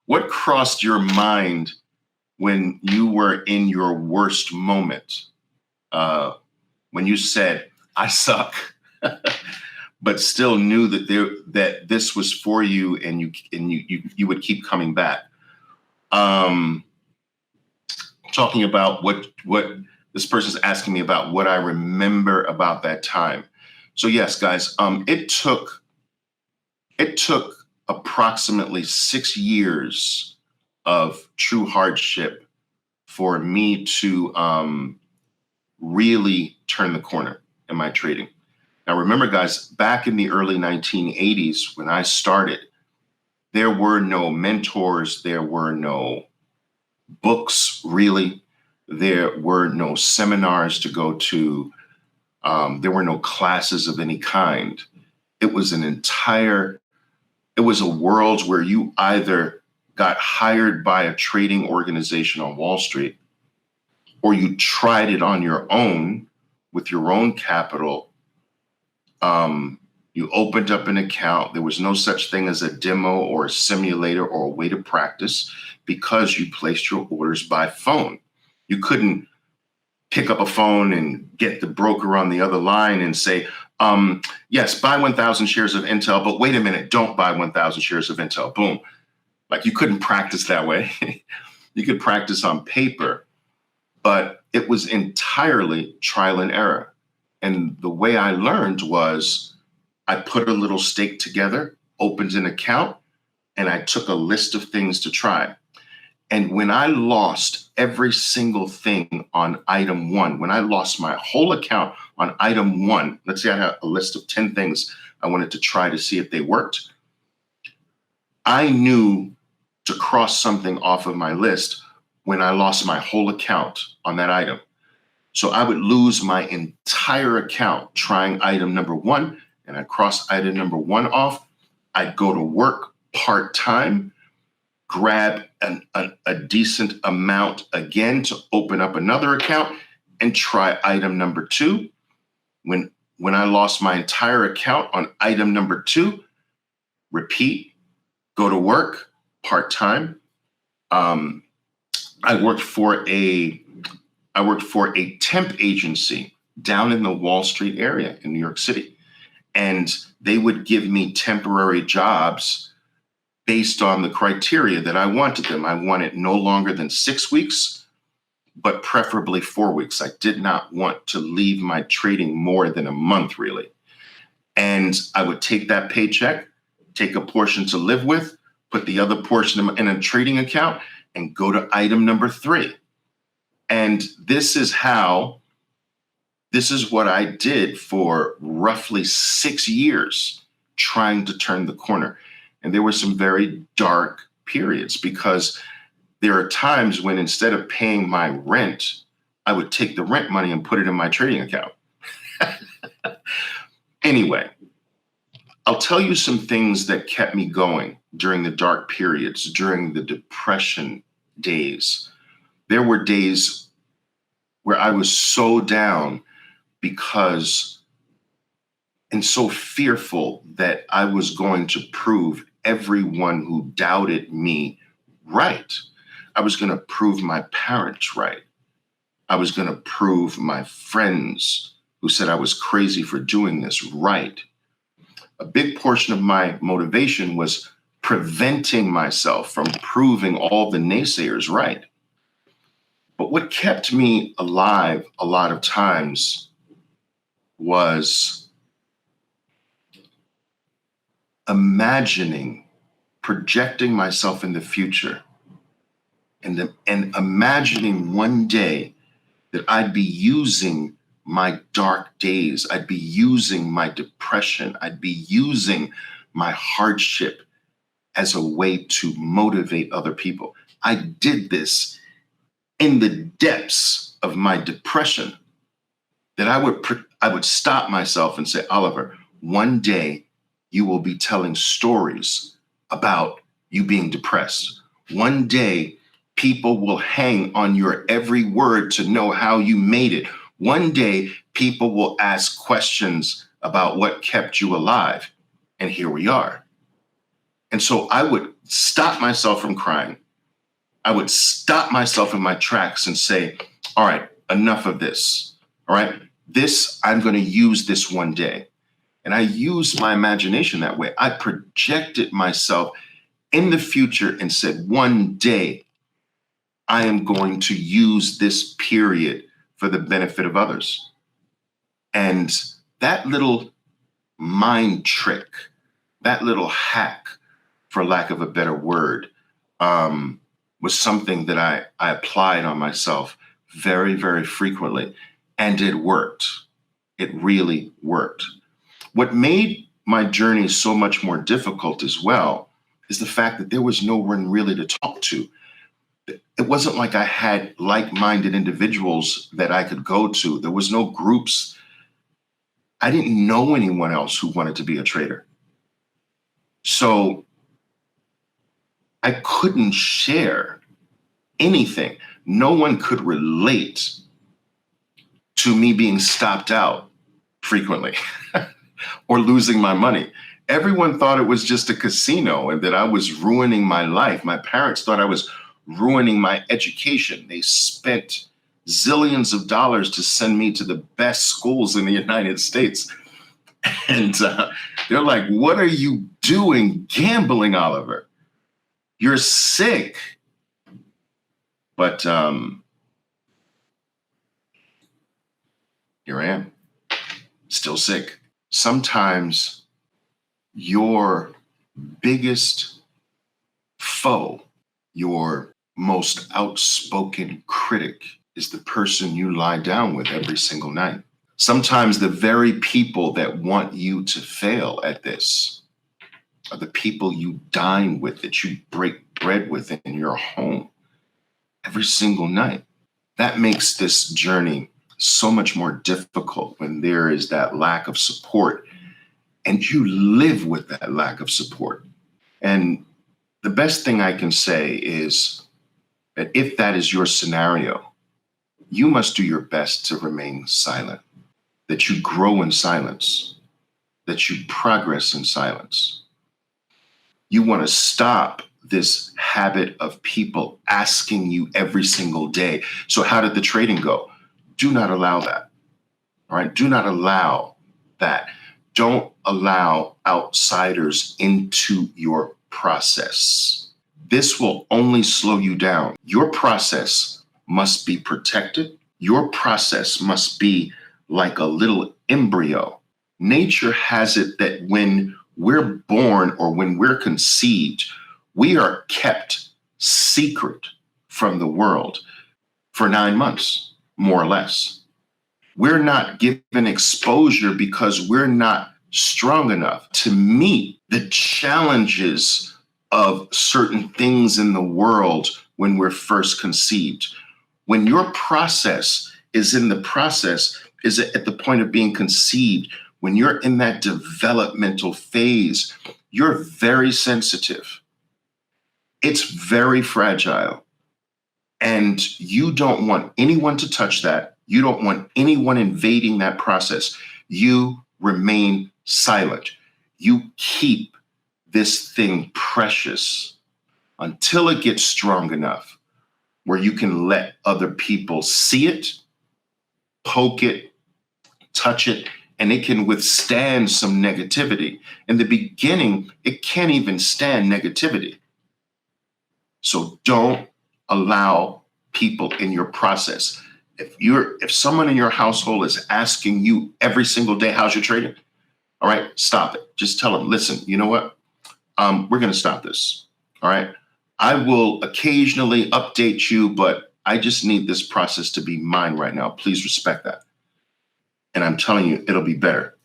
what crossed your mind when you were in your worst moment? When you said, I suck, but still knew that this was for you, and you would keep coming back. Talking about what this person's asking me about, what I remember about that time. So yes, guys, it took approximately 6 years of true hardship for me to really turn the corner in my trading. Now, remember, guys, back in the early 1980s, when I started, there were no mentors, there were no books, really. There were no seminars to go to. There were no classes of any kind. It was a world where you either got hired by a trading organization on Wall Street, or you tried it on your own with your own capital. You opened up an account. There was no such thing as a demo or a simulator or a way to practice, because you placed your orders by phone. You couldn't pick up a phone and get the broker on the other line and say, yes, buy 1,000 shares of Intel, but wait a minute, don't buy 1,000 shares of Intel. Boom. Like, you couldn't practice that way. You could practice on paper, but it was entirely trial and error. And the way I learned was I put a little stake together, opened an account, and I took a list of things to try. And when I lost every single thing on item one, when I lost my whole account on item one, let's say I had a list of 10 things I wanted to try to see if they worked, I knew to cross something off of my list when I lost my whole account on that item. So I would lose my entire account trying item number one, and I'd cross item number one off. I'd go to work part-time, grab a decent amount again to open up another account and try item number two. When I lost my entire account on item number two, repeat, go to work part-time. I worked for a temp agency down in the Wall Street area in New York City. And they would give me temporary jobs based on the criteria that I wanted them. I wanted no longer than 6 weeks, but preferably 4 weeks. I did not want to leave my trading more than a month, really. And I would take that paycheck, take a portion to live with, put the other portion in a trading account, and go to item number 3. And this is what I did for roughly 6 years, trying to turn the corner. And there were some very dark periods, because there are times when instead of paying my rent, I would take the rent money and put it in my trading account. Anyway, I'll tell you some things that kept me going during the dark periods, during the depression days. There were days where I was so down and so fearful that I was going to prove everyone who doubted me right. I was going to prove my parents right. I was going to prove my friends who said I was crazy for doing this right. A big portion of my motivation was preventing myself from proving all the naysayers right. But what kept me alive a lot of times was imagining, projecting myself in the future, and imagining one day that I'd be using my dark days, I'd be using my depression, I'd be using my hardship as a way to motivate other people. I did this in the depths of my depression, that I would stop myself and say, Oliver, one day you will be telling stories about you being depressed. One day people will hang on your every word to know how you made it. One day people will ask questions about what kept you alive. And here we are. And so I would stop myself from crying. I would stop myself in my tracks and say, all right, enough of this. All right, this, I'm going to use this one day. And I used my imagination that way. I projected myself in the future and said, one day I am going to use this period for the benefit of others. And that little mind trick, that little hack, for lack of a better word, was something that I applied on myself very, very frequently. And it worked. It really worked. What made my journey so much more difficult as well is the fact that there was no one really to talk to. It wasn't like I had like-minded individuals that I could go to. There was no groups. I didn't know anyone else who wanted to be a trader. So I couldn't share anything. No one could relate to me being stopped out frequently or losing my money. Everyone thought it was just a casino and that I was ruining my life. My parents thought I was ruining my education. They spent zillions of dollars to send me to the best schools in the United States. And they're like, what are you doing gambling, Oliver? You're sick. But here I am, still sick. Sometimes your biggest foe, your most outspoken critic, is the person you lie down with every single night. Sometimes the very people that want you to fail at this are the people you dine with, that you break bread with in your home every single night. That makes this journey so much more difficult when there is that lack of support and you live with that lack of support. And the best thing I can say is that if that is your scenario, you must do your best to remain silent, that you grow in silence, that you progress in silence. You want to stop this habit of people asking you every single day, so how did the trading go? Do not allow that. All right. Do not allow that. Don't allow outsiders into your process. This will only slow you down. Your process must be protected. Your process must be like a little embryo. Nature has it that when we're born or when we're conceived, we are kept secret from the world for 9 months, more or less. We're not given exposure because we're not strong enough to meet the challenges of certain things in the world when we're first conceived. When your process is at the point of being conceived, when you're in that developmental phase, you're very sensitive. It's very fragile. And you don't want anyone to touch that. You don't want anyone invading that process. You remain silent. You keep this thing precious until it gets strong enough where you can let other people see it, poke it, touch it, and it can withstand some negativity. In the beginning, it can't even stand negativity. So don't allow people in your process. If someone in your household is asking you every single day, how's your trading? All right, stop it. Just tell them, listen, you know what? We're going to stop this. All right. I will occasionally update you, but I just need this process to be mine right now. Please respect that. And I'm telling you, it'll be better.